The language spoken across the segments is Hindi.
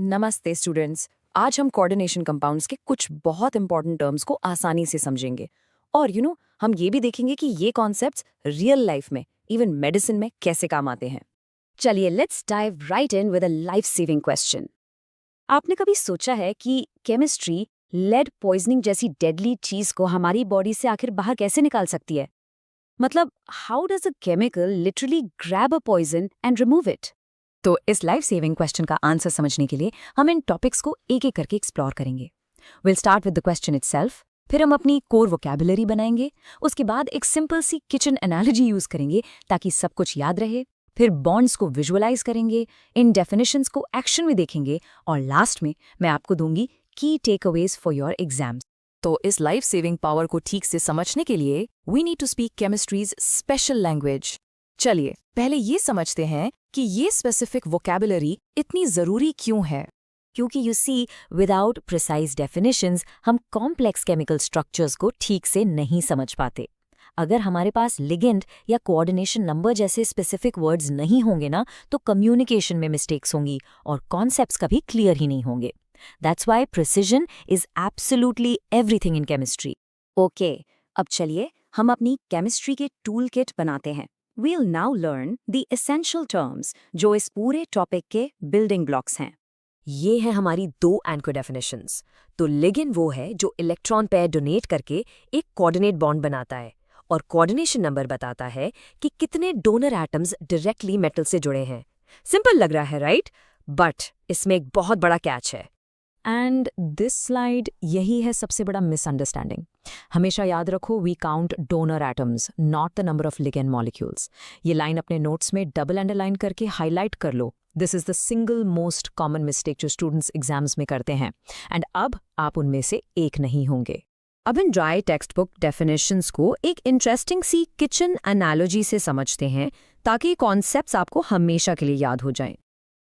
नमस्ते स्टूडेंट्स। आज हम कोऑर्डिनेशन कंपाउंड्स के कुछ बहुत इंपॉर्टेंट टर्म्स को आसानी से समझेंगे और हम ये भी देखेंगे कि ये कॉन्सेप्ट्स रियल लाइफ में, इवन मेडिसिन में कैसे काम आते हैं। चलिए let's dive right in with a life saving question. आपने कभी सोचा है कि केमिस्ट्री लेड पॉइजनिंग जैसी डेडली चीज को हमारी बॉडी से आखिर बाहर कैसे निकाल सकती है? मतलब how does a chemical literally grab a poison and remove it? तो इस लाइफ सेविंग क्वेश्चन का आंसर समझने के लिए हम इन टॉपिक्स को एक एक करके एक्सप्लोर करेंगे। Will start with the question itself, फिर हम अपनी कोर वोकैबुलरी बनाएंगे, उसके बाद एक सिंपल सी किचन एनालॉजी यूज करेंगे ताकि सब कुछ याद रहे, फिर बॉन्ड्स को विजुअलाइज करेंगे, इन डेफिनेशंस को एक्शन में देखेंगे और लास्ट में मैं आपको दूंगी की टेकअवेज फॉर योर एग्जाम्स। तो इस लाइफ सेविंग पावर को ठीक से समझने के लिए we need to speak chemistry's special language. चलिए पहले ये समझते हैं कि ये स्पेसिफिक वोकैबुलरी इतनी जरूरी क्यों है। क्योंकि you see without precise definitions हम कॉम्प्लेक्स केमिकल स्ट्रक्चर्स को ठीक से नहीं समझ पाते। अगर हमारे पास लिगेंड या कोऑर्डिनेशन नंबर जैसे स्पेसिफिक वर्ड्स नहीं होंगे ना, तो कम्युनिकेशन में मिस्टेक्स होंगी और कॉन्सेप्ट्स कभी क्लियर ही नहीं होंगे। That's why precision is absolutely everything in chemistry. Okay, अब चलिए हम अपनी केमिस्ट्री के टूल किट बनाते हैं। We'll now learn the essential terms जो इस पूरे टॉपिक के बिल्डिंग ब्लॉक्स हैं। ये है हमारी दो एंकर डेफिनेशंस। तो लिगेंड वो है जो इलेक्ट्रॉन पेयर डोनेट करके एक कोऑर्डिनेट बॉन्ड बनाता है और कोऑर्डिनेशन नंबर बताता है कि कितने डोनर एटम्स डायरेक्टली मेटल से जुड़े हैं। सिंपल लग रहा है राइट? बट इसमें एक बहुत बड़ा कैच है। एंड दिस स्लाइड यही है सबसे बड़ा मिसअंडरस्टैंडिंग। हमेशा याद रखो, we count donor atoms, not the number of ligand molecules. ये लाइन अपने नोट्स में डबल अंडरलाइन करके हाईलाइट कर लो। This is the single most common mistake जो स्टूडेंट्स एग्जाम्स में करते हैं, एंड अब आप उनमें से एक नहीं होंगे। अब in dry text book definitions को एक इंटरेस्टिंग सी किचन एनालॉजी से समझते हैं ताकि कॉन्सेप्ट्स आपको हमेशा के लिए याद हो जाएं।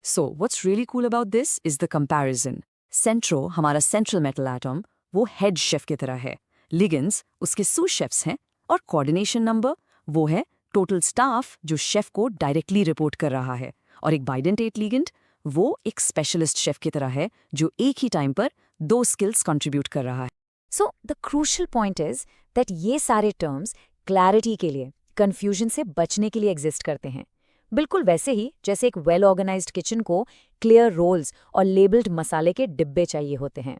So what's really cool about this is the comparison. सेंट्रो, हमारा सेंट्रल मेटल एटम, वो हेड शेफ की तरह है, लिगेंड्स उसके सू शेफ्स हैं, और कोऑर्डिनेशन नंबर वो है टोटल स्टाफ जो शेफ को डायरेक्टली रिपोर्ट कर रहा है, और एक बाइडेंटेट लिगेंड वो एक स्पेशलिस्ट शेफ की तरह है जो एक ही टाइम पर दो स्किल्स कंट्रीब्यूट कर रहा है। So the crucial point is that ये सारे टर्म्स क्लैरिटी के लिए, कंफ्यूजन से बचने के लिए एग्जिस्ट करते हैं। बिल्कुल वैसे ही जैसे एक वेल ऑर्गेनाइज्ड किचन को क्लियर रोल्स और लेबल्ड मसाले के डिब्बे चाहिए होते हैं।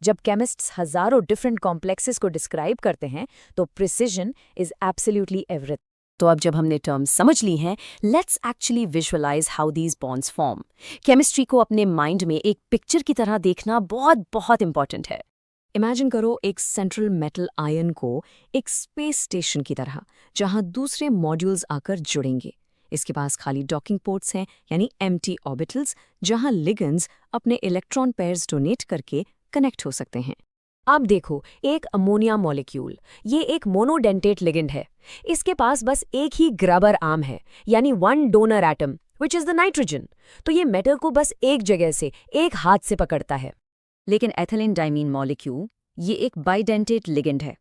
जब केमिस्ट्स हजारों डिफरेंट कॉम्प्लेक्सेस को डिस्क्राइब करते हैं तो प्रिसिजन इज एब्सोल्युटली एवरीथिंग। तो अब जब हमने टर्म्स समझ ली हैं, let's actually visualize how these bonds form. Chemistry को अपने माइंड में एक पिक्चर की तरह देखना बहुत बहुत इंपॉर्टेंट है। इमेजिन करो एक सेंट्रल मेटल आयन को एक स्पेस स्टेशन की तरह, जहां दूसरे मॉड्यूल्स आकर जुड़ेंगे। इसके पास खाली डॉकिंग पोर्ट्स हैं, यानी एम्प्टी ऑर्बिटल्स, जहां लिगेंड्स अपने इलेक्ट्रॉन पेयर्स डोनेट करके कनेक्ट हो सकते हैं। अब देखो, एक अमोनिया मॉलिक्यूल, ये एक मोनोडेंटेट लिगेंड है। इसके पास बस एक ही ग्रैबर आर्म है, यानी one donor atom which is the nitrogen. तो ये मेटल को बस एक जगह से, एक हाथ से पकड़ता है। लेकिन एथिलीन डाइमीन मॉलिक्यूल ये एक बाइडेंटेट लिगेंड है।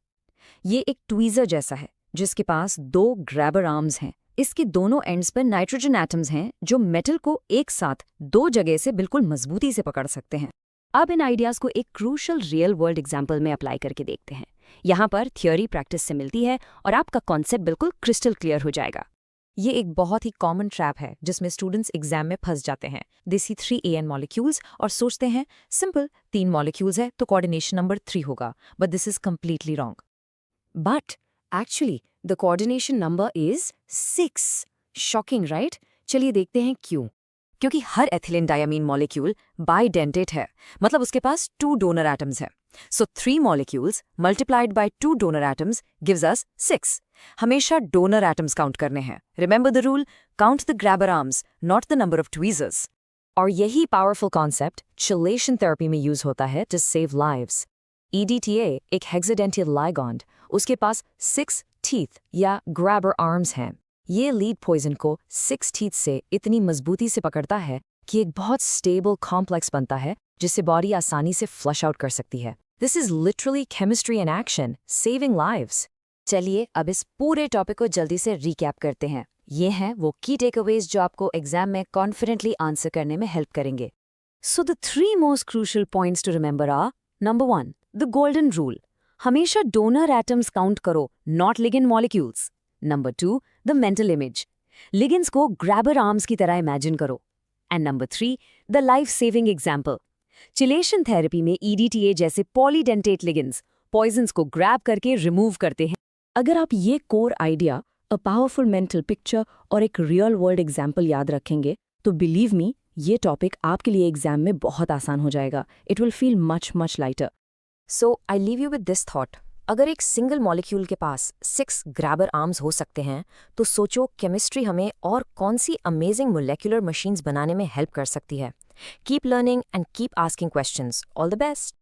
ये एक ट्वीज़र जैसा है जिसके पास दो ग्रैबर आर्म्स हैं। इसके दोनों एंड्स पर नाइट्रोजन एटम्स हैं जो मेटल को एक साथ दो जगह से बिल्कुल मजबूती से पकड़ सकते हैं। अब इन आइडियाज को एक क्रूशल रियल वर्ल्ड एग्जाम्पल में अप्लाई करके देखते हैं। यहाँ पर थियोरी प्रैक्टिस से मिलती है और आपका कॉन्सेप्ट बिल्कुल क्रिस्टल क्लियर हो जाएगा। ये एक बहुत ही कॉमन ट्रैप है जिसमें स्टूडेंट्स एग्जाम में फंस जाते हैं। दे सी 3 AN मॉलिक्यूल्स और सोचते हैं सिंपल 3 मॉलिक्यूल्स है तो कोऑर्डिनेशन नंबर 3 होगा, but this is completely wrong. But actually the coordination number is 6। Shocking right? चलिए देखते हैं क्यों। क्योंकि हर एथिलीन डायमीन मॉलिक्यूल बाइडेंटेट है, मतलब उसके पास 2 डोनर एटम्स हैं। सो 3 molecules multiplied by 2 donor atoms gives us 6। हमेशा डोनर एटम्स काउंट करने हैं। Remember the rule, count the grabber arms, not the number of tweezers. और यही पावरफुल कॉन्सेप्ट चिलेशन थेरेपी में यूज होता है टू सेव लाइव्स। EDTA एक हेक्साडेंटियल लाइगैंड, उसके पास 6 टीथ या ग्रैबर आर्म्स हैं। ये लीड पॉइजन को 6 टीथ से इतनी मजबूती से पकड़ता है कि एक बहुत स्टेबल कॉम्प्लेक्स बनता है जिससे बॉडी आसानी से फ्लश आउट कर सकती है। This is literally chemistry in action, saving lives. चलिए अब इस पूरे टॉपिक को जल्दी से रिकैप करते हैं। ये हैं वो की टेकअवेज जो आपको एग्जाम में कॉन्फिडेंटली आंसर करने में हेल्प करेंगे। So the three most crucial points to remember are, number 1, the golden rule. हमेशा donor atoms count करो, not ligand molecules. Number 2, the mental image. Ligands को grabber arms की तरह imagine करो. And number 3, the life-saving example. Chelation therapy में EDTA जैसे polydentate ligands poisons को grab करके remove करते हैं. अगर आप ये core idea, a powerful mental picture और एक रियल वर्ल्ड एग्जाम्पल याद रखेंगे तो बिलीव मी, ये टॉपिक आपके लिए एग्जाम में बहुत आसान हो जाएगा. It will feel much lighter. So I leave you with this thought. अगर एक सिंगल मॉलिक्यूल के पास 6 ग्रैबर आर्म्स हो सकते हैं तो सोचो केमिस्ट्री हमें और कौन सी अमेजिंग मोलेक्युलर मशीन्स बनाने में हेल्प कर सकती है. Keep learning and keep asking questions. All the best.